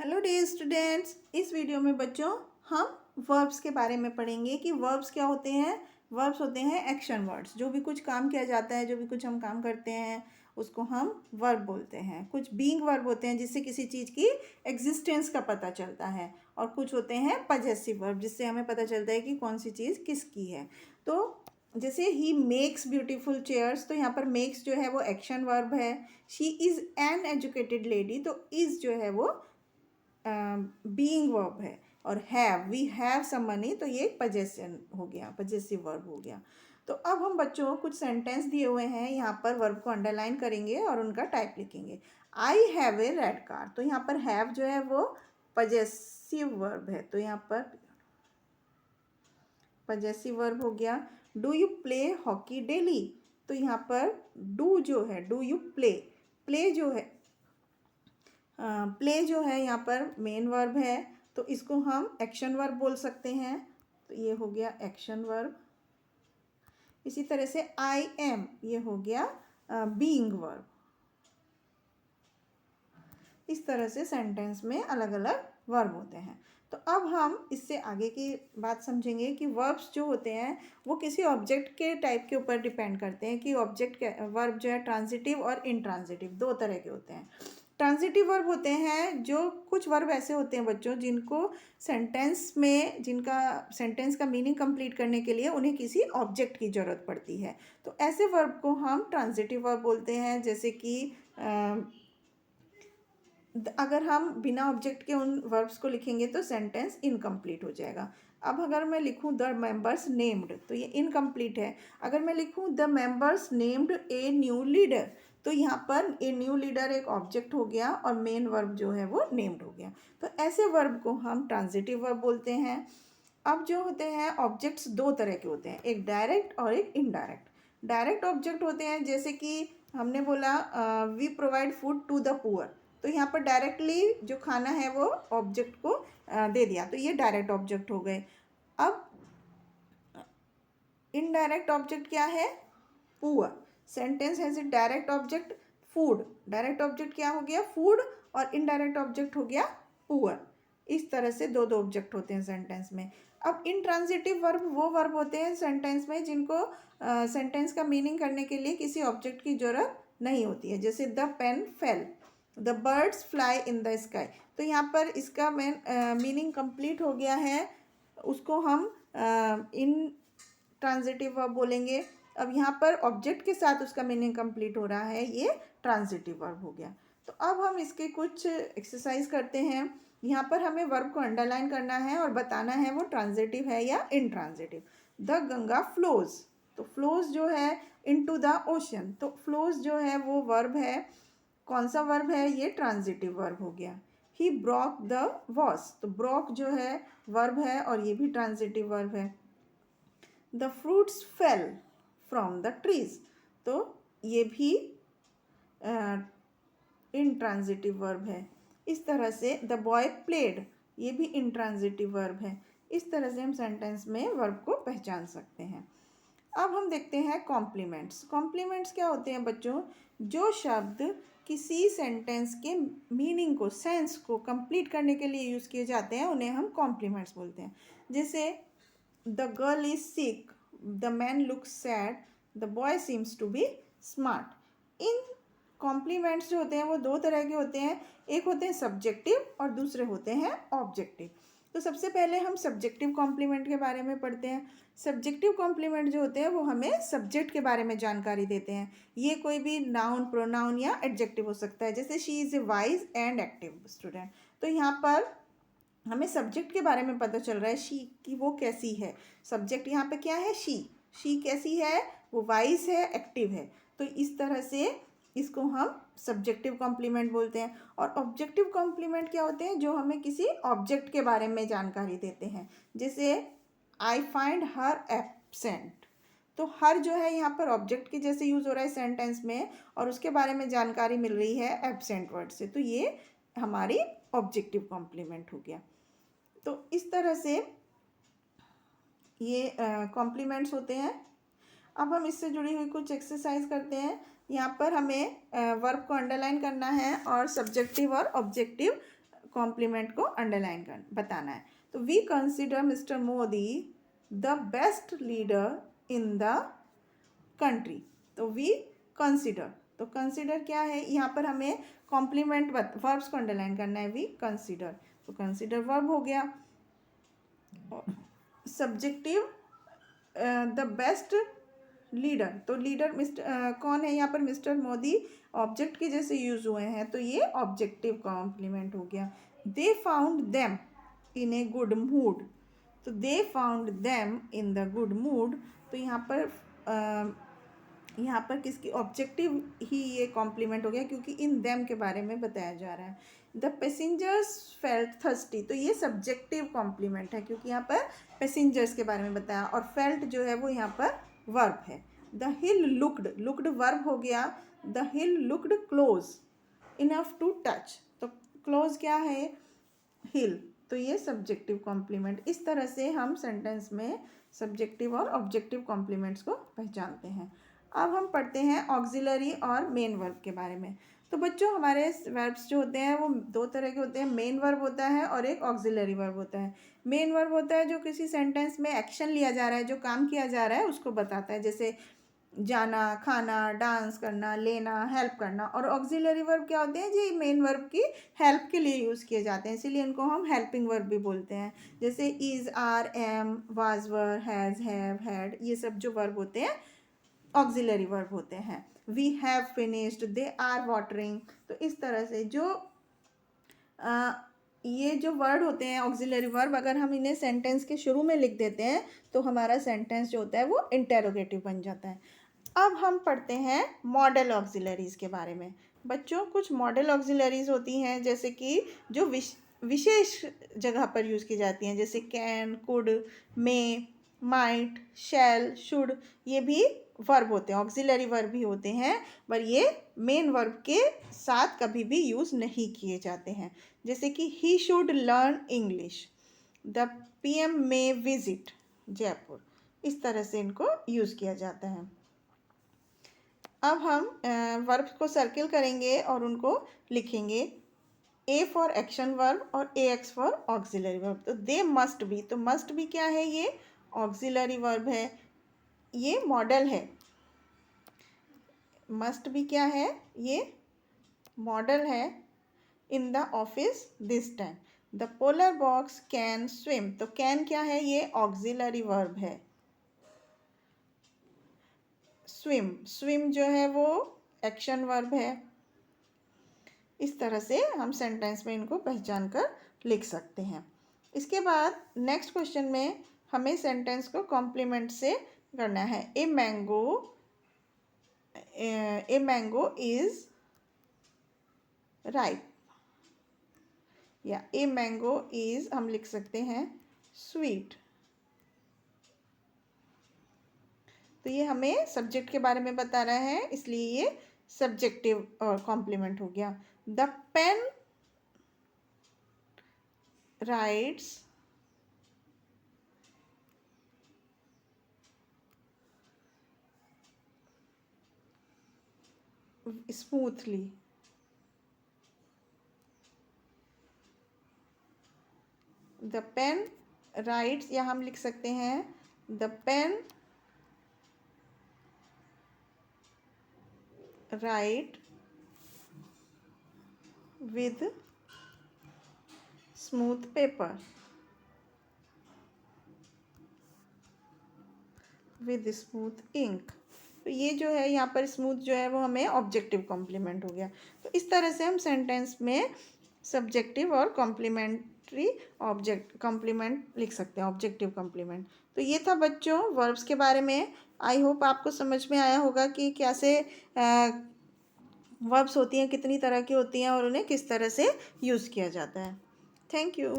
Hello dear students, इस video में बच्चों हम वर्ब्स के बारे में पढ़ेंगे कि वर्ब्स क्या होते हैं। वर्ब्स होते हैं एक्शन वर्ड्स। जो भी कुछ काम किया जाता है, जो भी कुछ हम काम करते हैं उसको हम वर्ब बोलते हैं। कुछ बीइंग वर्ब होते हैं जिससे किसी चीज़ की एग्जिस्टेंस का पता चलता है, और कुछ होते हैं पजेसिव वर्ब जिससे हमें पता चलता है कि कौन सी चीज़ किसकी है। तो जैसे ही मेक्स ब्यूटीफुल चेयर्स, तो यहाँ पर मेक्स जो है वो एक्शन वर्ब है। She is an educated lady, तो इज़ जो है वो बीइंग वर्ब है। और have, we have some money, तो ये पजेशन हो गया, पजेसिव वर्ब हो गया। तो अब हम बच्चों कुछ सेंटेंस दिए हुए हैं, यहाँ पर वर्ब को अंडरलाइन करेंगे और उनका टाइप लिखेंगे। I have a red car, तो यहाँ पर हैव जो है वो पजेसिव वर्ब है, तो यहाँ पर पजेसिव वर्ब हो गया। Do you play hockey daily, तो यहाँ पर डू जो है, डू यू प्ले, प्ले जो है प्ले जो है यहाँ पर मेन वर्ब है, तो इसको हम एक्शन वर्ब बोल सकते हैं। तो ये हो गया एक्शन वर्ब। इसी तरह से आई एम, ये हो गया बीइंग वर्ब। इस तरह से सेंटेंस में अलग अलग वर्ब होते हैं। तो अब हम इससे आगे की बात समझेंगे कि वर्ब्स जो होते हैं वो किसी ऑब्जेक्ट के टाइप के ऊपर डिपेंड करते हैं कि ऑब्जेक्ट वर्ब जो है ट्रांजिटिव और इनट्रांजिटिव दो तरह के होते हैं। ट्रांजिटिव वर्ब होते हैं, जो कुछ वर्ब ऐसे होते हैं बच्चों जिनको सेंटेंस में, जिनका सेंटेंस का मीनिंग कंप्लीट करने के लिए उन्हें किसी ऑब्जेक्ट की ज़रूरत पड़ती है। तो ऐसे वर्ब को हम ट्रांजिटिव वर्ब बोलते हैं। जैसे कि अगर हम बिना ऑब्जेक्ट के उन वर्ब्स को लिखेंगे तो सेंटेंस इनकम्प्लीट हो जाएगा। अब अगर मैं लिखूं द मेंबर्स नेम्ड, तो ये इनकम्प्लीट है। अगर मैं लिखूं the members named a new leader, तो यहाँ पर ए न्यू लीडर एक ऑब्जेक्ट हो गया और मेन वर्ब जो है वो नेम्ड हो गया। तो ऐसे वर्ब को हम ट्रांजिटिव वर्ब बोलते हैं। अब जो होते हैं ऑब्जेक्ट्स दो तरह के होते हैं, एक डायरेक्ट और एक इनडायरेक्ट। डायरेक्ट ऑब्जेक्ट होते हैं जैसे कि हमने बोला we provide food to the poor, तो यहाँ पर डायरेक्टली जो खाना है वो ऑब्जेक्ट को दे दिया, तो ये डायरेक्ट ऑब्जेक्ट हो गए। अब इनडायरेक्ट ऑब्जेक्ट क्या है? Poor. Sentence has a direct object food, direct object क्या हो गया? फूड, और इनडायरेक्ट ऑब्जेक्ट हो गया पुअर। इस तरह से दो दो ऑब्जेक्ट होते हैं सेंटेंस में। अब इनट्रांजिटिव वर्ब वो वर्ब होते हैं सेंटेंस में जिनको सेंटेंस का मीनिंग करने के लिए किसी ऑब्जेक्ट की जरूरत नहीं होती है। जैसे the pen fell, the birds fly in the sky, तो यहाँ पर इसका मीनिंग कंप्लीट हो गया है, उसको हम इन ट्रांजिटिव वर्ब बोलेंगे। अब यहाँ पर ऑब्जेक्ट के साथ उसका मीनिंग कंप्लीट हो रहा है, ये ट्रांजिटिव वर्ब हो गया। तो अब हम इसके कुछ एक्सरसाइज करते हैं। यहाँ पर हमें वर्ब को अंडरलाइन करना है और बताना है वो ट्रांजिटिव है या इनट्रांजिटिव। द गंगा फ्लोज, तो फ्लोज जो है इनटू द ओशन, तो फ्लोज जो है वो वर्ब है। कौन सा वर्ब है? ये ट्रांजिटिव वर्ब हो गया। ही ब्रोक द वॉस, तो ब्रोक जो है वर्ब है और ये भी ट्रांजिटिव वर्ब है। The fruits fell from the trees, तो ये भी इनट्रांजिटिव वर्ब है। इस तरह से द बॉय प्लेड, ये भी इनट्रांजिटिव वर्ब है। इस तरह से हम सेंटेंस में वर्ब को पहचान सकते हैं। अब हम देखते हैं कॉम्प्लीमेंट्स। कॉम्प्लीमेंट्स क्या होते हैं बच्चों? जो शब्द किसी सेंटेंस के मीनिंग को, सेंस को कंप्लीट करने के लिए यूज़ किए जाते हैं उन्हें हम कॉम्प्लीमेंट्स बोलते हैं। जैसे the girl is sick, the man looks sad, the boy seems to be smart. इन कॉम्प्लीमेंट्स जो होते हैं वो दो तरह के होते हैं, एक होते हैं सब्जेक्टिव और दूसरे होते हैं ऑब्जेक्टिव। तो सबसे पहले हम सब्जेक्टिव कॉम्प्लीमेंट के बारे में पढ़ते हैं। सब्जेक्टिव कॉम्प्लीमेंट जो होते हैं वो हमें सब्जेक्ट के बारे में जानकारी देते हैं। ये कोई भी नाउन, प्रोनाउन या एडजेक्टिव हो सकता है। जैसे she is a wise and active student, तो यहाँ पर हमें सब्जेक्ट के बारे में पता चल रहा है शी की वो कैसी है। सब्जेक्ट यहाँ पे क्या है? शी कैसी है? वो वाइज है, एक्टिव है। तो इस तरह से इसको हम सब्जेक्टिव कॉम्प्लीमेंट बोलते हैं। और ऑब्जेक्टिव कॉम्प्लीमेंट क्या होते हैं? जो हमें किसी ऑब्जेक्ट के बारे में जानकारी देते हैं। जैसे आई फाइंड हर एब्सेंट, तो हर जो है यहाँ पर ऑब्जेक्ट के जैसे यूज़ हो रहा है सेंटेंस में, और उसके बारे में जानकारी मिल रही है एब्सेंट वर्ड से, तो ये हमारी ऑब्जेक्टिव कॉम्प्लीमेंट हो गया। तो इस तरह से ये कॉम्प्लीमेंट्स होते हैं। अब हम इससे जुड़ी हुई कुछ एक्सरसाइज करते हैं। यहाँ पर हमें वर्ब को अंडरलाइन करना है और सब्जेक्टिव और ऑब्जेक्टिव कॉम्प्लीमेंट को अंडरलाइन कर बताना है। तो we consider mister Modi the best leader in the country. तो वी कंसिडर, तो कंसिडर क्या है, यहाँ पर हमें कॉम्प्लीमेंट वर्ब्स को अंडरलाइन करना है। वी कंसिडर, तो कंसिडर वर्ब हो गया। सब्जेक्टिव द बेस्ट लीडर, तो लीडर कौन है यहाँ पर, मिस्टर मोदी ऑब्जेक्ट के जैसे यूज हुए हैं, तो ये ऑब्जेक्टिव कॉम्प्लीमेंट हो गया। They found them in a good mood, तो they found them in the good mood, तो यहाँ पर किसकी ऑब्जेक्टिव ही ये कॉम्प्लीमेंट हो गया, क्योंकि इन देम के बारे में बताया जा रहा है। द पैसेंजर्स फेल्ट थर्स्टी, तो ये सब्जेक्टिव कॉम्प्लीमेंट है, क्योंकि यहाँ पर पैसेंजर्स के बारे में बताया, और फेल्ट जो है वो यहाँ पर वर्ब है। The hill looked, looked verb हो गया। The hill looked close enough to touch, तो क्लोज क्या है, हिल, तो ये सब्जेक्टिव कॉम्प्लीमेंट। इस तरह से हम सेंटेंस में सब्जेक्टिव और ऑब्जेक्टिव कॉम्प्लीमेंट्स को पहचानते हैं। अब हम पढ़ते हैं ऑक्सिलरी और मेन वर्ब के बारे में। तो बच्चों हमारे वर्ब्स जो होते हैं वो दो तरह के होते हैं, मेन वर्ब होता है और एक ऑक्सिलरी वर्ब होता है। मेन वर्ब होता है जो किसी सेंटेंस में एक्शन लिया जा रहा है, जो काम किया जा रहा है उसको बताता है, जैसे जाना, खाना, डांस करना, लेना, हेल्प करना। और ऑक्सिलरी वर्ब क्या होते हैं जी, मेन वर्ब की हेल्प के लिए यूज़ किए जाते हैं, इसीलिए इनको हम हेल्पिंग वर्ब भी बोलते हैं। जैसे is, are, am, was, were, has, have, had, ये सब जो वर्ब होते हैं ऑक्सिलरी वर्ब होते हैं। We have finished, they are watering, तो इस तरह से ये जो वर्ड होते हैं ऑक्सिलरी वर्ब, अगर हम इन्हें सेंटेंस के शुरू में लिख देते हैं तो हमारा सेंटेंस जो होता है वो इंटेरोगेटिव बन जाता है। अब हम पढ़ते हैं मॉडल ऑक्सिलरीज़ के बारे में। बच्चों कुछ मॉडल ऑक्सिलरीज़ होती हैं जैसे कि जो विशेष जगह पर यूज़ की जाती हैं, जैसे can, could, may, might, shall, should, ये भी वर्ब होते हैं, ऑक्सिलरी वर्ब भी होते हैं, पर ये मेन वर्ब के साथ कभी भी यूज़ नहीं किए जाते हैं। जैसे कि he should learn English, the PM may visit Jaipur, इस तरह से इनको यूज़ किया जाता है। अब हम वर्ब को सर्किल करेंगे और उनको लिखेंगे। ए फॉर एक्शन वर्ब और ए एक्स फॉर ऑक्सिलरी वर्ब। तो दे मस्ट बी, तो मस्ट बी क्या है, ये ऑक्सिलरी वर्ब है, ये मॉडल है। मस्ट बी क्या है, ये मॉडल है। In the office this time, the polar box can swim, तो कैन क्या है, ये ऑक्सिलरी वर्ब है। स्विम, स्विम जो है वो एक्शन वर्ब है। इस तरह से हम सेंटेंस में इनको पहचान कर लिख सकते हैं। इसके बाद नेक्स्ट क्वेश्चन में हमें सेंटेंस को कॉम्प्लीमेंट से करना है। ए मैंगो इज राइप, या ए मैंगो इज हम लिख सकते हैं स्वीट। तो ये हमें सब्जेक्ट के बारे में बता रहा है, इसलिए ये सब्जेक्टिव कॉम्प्लीमेंट हो गया। The pen writes smoothly, the pen writes, या हम लिख सकते हैं the pen write with smooth paper, with smooth ink. तो ये जो है यहाँ पर स्मूथ जो है वो हमें ऑब्जेक्टिव कॉम्प्लीमेंट हो गया। तो इस तरह से हम सेंटेंस में सब्जेक्टिव और कॉम्प्लीमेंट्री ऑब्जेक्ट कॉम्प्लीमेंट लिख सकते हैं, ऑब्जेक्टिव कॉम्प्लीमेंट। तो ये था बच्चों वर्ब्स के बारे में। आई होप आपको समझ में आया होगा कि कैसे वर्ब्स होती हैं, कितनी तरह की होती हैं और उन्हें किस तरह से यूज़ किया जाता है। Thank you.